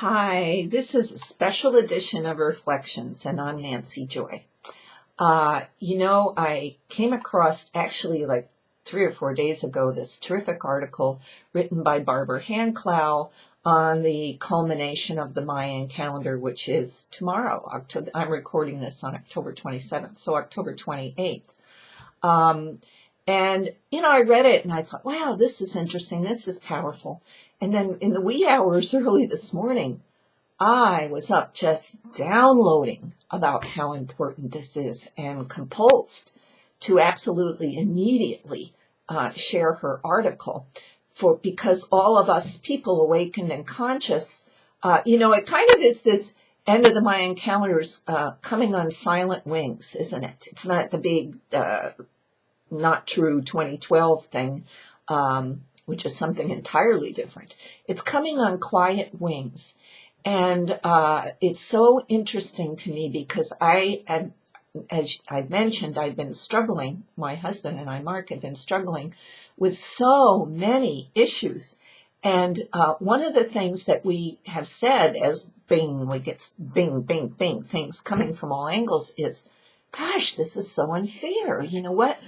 Hi, this is a special edition of Reflections, and I'm Nancy Joy. I came across actually like 3 or 4 days ago this terrific article written by Barbara Hanclow on the culmination of the Mayan calendar, which is tomorrow. I'm recording this on October 27th, so October 28th. I read it and I thought, wow, this is interesting. This is powerful. And then in the wee hours early this morning, I was up just downloading about how important this is and compulsed to absolutely immediately share her article because all of us people awakened and conscious, it kind of is this end of the Mayan calendars coming on silent wings, isn't it? It's not the big not true 2012 thing, which is something entirely different. It's coming on quiet wings. And it's so interesting to me because as I've mentioned, I've been struggling, my husband and I, Mark, have been struggling with so many issues. And one of the things that we have said as we get bing, bing, bing, things coming from all angles is, gosh, this is so unfair. You know what?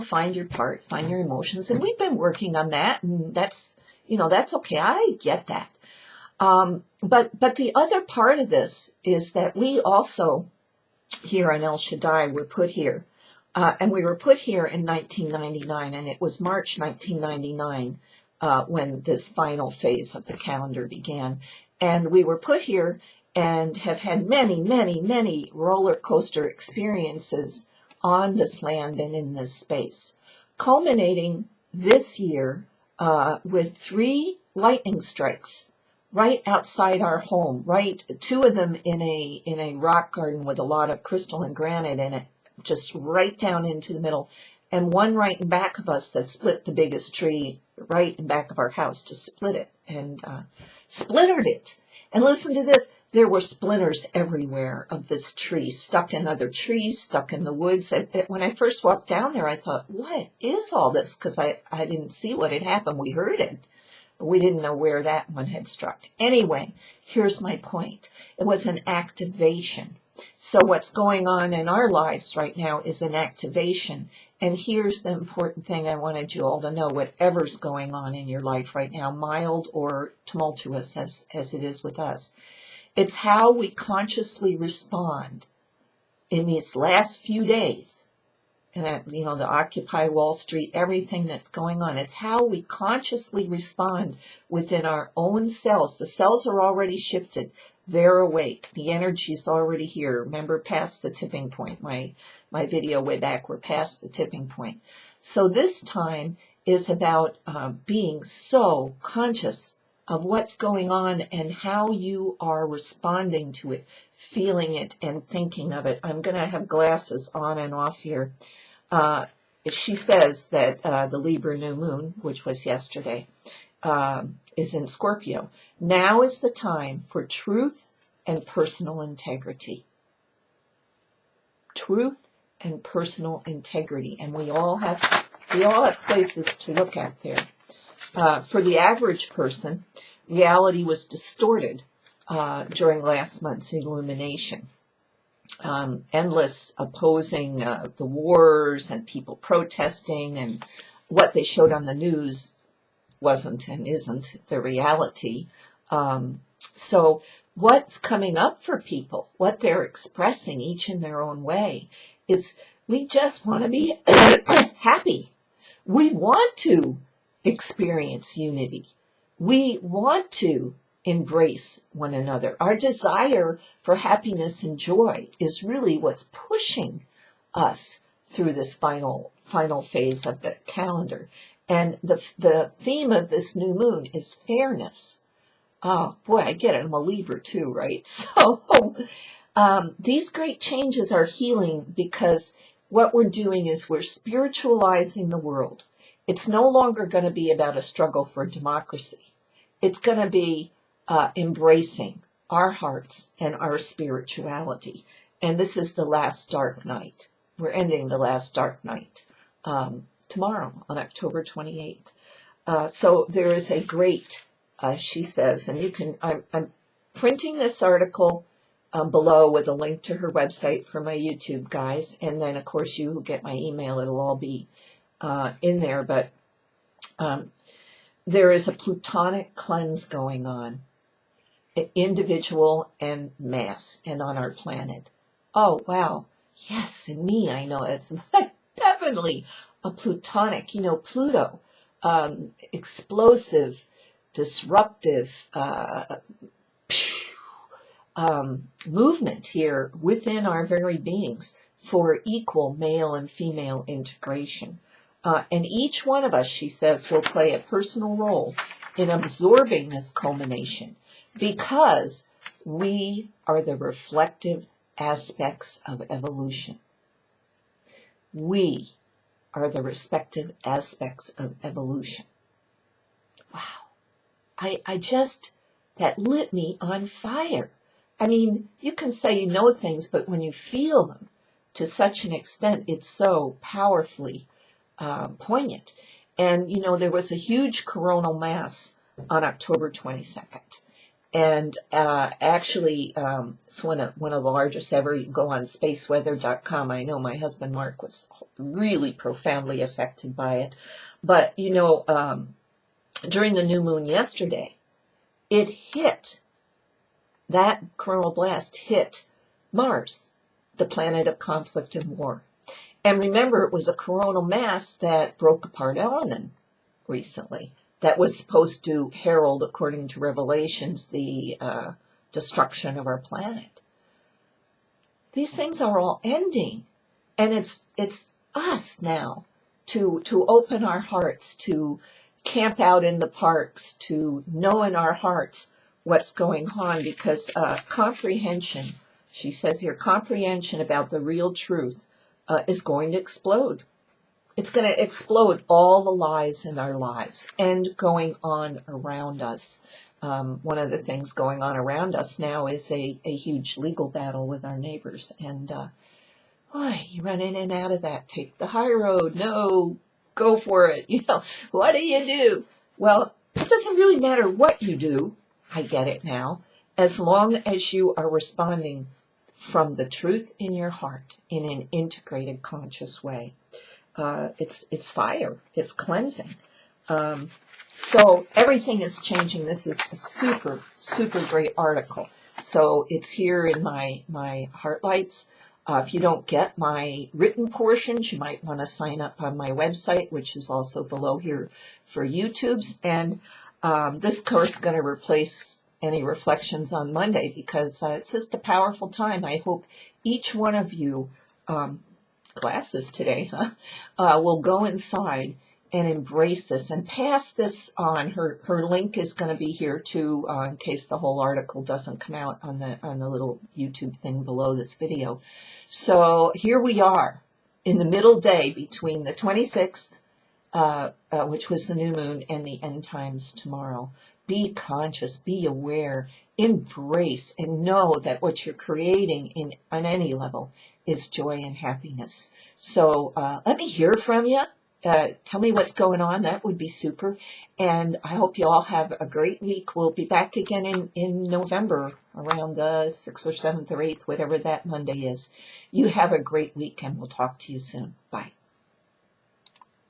Find your part, find your emotions. And we've been working on that, and that's okay. I get that. But the other part of this is that we also here on El Shaddai were put here, and we were put here in 1999, and it was March 1999 when this final phase of the calendar began. And we were put here and have had many, many, many roller coaster experiences on this land and in this space, culminating this year with 3 lightning strikes right outside our home, right, 2 of them in a rock garden with a lot of crystal and granite in it, just right down into the middle, and one right in back of us that split the biggest tree right in back of our house, to split it and splintered it. And listen to this, there were splinters everywhere of this tree, stuck in other trees, stuck in the woods. When I first walked down there, I thought, what is all this? Because I didn't see what had happened. We heard it. We didn't know where that one had struck. Anyway, here's my point. It was an activation. So what's going on in our lives right now is an activation. And here's the important thing I wanted you all to know. Whatever's going on in your life right now, mild or tumultuous as it is with us, it's how we consciously respond in these last few days. And the Occupy Wall Street, everything that's going on. It's how we consciously respond within our own cells. The cells are already shifted. They're awake. The energy's already here. Remember, past the tipping point. My video way back, we're past the tipping point. So this time is about being so conscious of what's going on and how you are responding to it, feeling it, and thinking of it. I'm going to have glasses on and off here. She says that the Libra new moon, which was yesterday, is in Scorpio. Now is the time for truth and personal integrity. Truth and personal integrity. And we all have places to look at there. For the average person, reality was distorted during last month's illumination. Endless opposing the wars and people protesting, and what they showed on the news wasn't and isn't the reality. So what's coming up for people, what they're expressing each in their own way, is we just want to be happy. We want to experience unity. We want to embrace one another. Our desire for happiness and joy is really what's pushing us through this final phase of the calendar. And the theme of this new moon is fairness. Oh boy, I get it. I'm a Libra too, right? So these great changes are healing because what we're doing is we're spiritualizing the world. It's no longer going to be about a struggle for democracy. It's going to be embracing our hearts and our spirituality. And this is the last dark night. We're ending the last dark night tomorrow on October 28th. So there is a great, she says, and you can, printing this article below with a link to her website for my YouTube guys. And then, of course, you who get my email, it'll all be in there. But there is a plutonic cleanse going on, individual and mass, and on our planet. Oh, wow. Yes, and me, I know it's definitely a plutonic, Pluto, explosive, disruptive movement here within our very beings for equal male and female integration. And each one of us, she says, will play a personal role in absorbing this culmination because we are the reflective aspects of evolution. We are the respective aspects of evolution. Wow. That lit me on fire. I mean, you can say you know things, but when you feel them to such an extent, it's so powerfully poignant. And, there was a huge coronal mass on October 22nd. And actually, it's one of the largest ever. You can go on spaceweather.com. I know my husband Mark was really profoundly affected by it. But, during the new moon yesterday, it hit, that coronal blast hit Mars, the planet of conflict and war. And remember, it was a coronal mass that broke apart Elenin recently. That was supposed to herald, according to Revelations, the destruction of our planet. These things are all ending. And it's us now to open our hearts, to camp out in the parks, to know in our hearts what's going on, because comprehension, she says here, comprehension about the real truth is going to explode. It's going to explode all the lies in our lives and going on around us. One of the things going on around us now is a huge legal battle with our neighbors. And boy, you run in and out of that. Take the high road. No, go for it. What do you do? Well, it doesn't really matter what you do. I get it now. As long as you are responding from the truth in your heart in an integrated, conscious way. It's fire. It's cleansing. So everything is changing. This is a super, super great article. So it's here in my Heartlights. If you don't get my written portions, you might want to sign up on my website, which is also below here for YouTube's. And this course is going to replace any reflections on Monday because it's just a powerful time. I hope each one of you, classes today, will go inside and embrace this and pass this on. Her link is going to be here too, in case the whole article doesn't come out on the little YouTube thing below this video. So here we are in the middle day between the 26th, which was the new moon, and the end times tomorrow. Be conscious, be aware, embrace, and know that what you're creating on any level is joy and happiness. So let me hear from you. Tell me what's going on. That would be super. And I hope you all have a great week. We'll be back again in November around the 6th or 7th or 8th, whatever that Monday is. You have a great week, and we'll talk to you soon. Bye.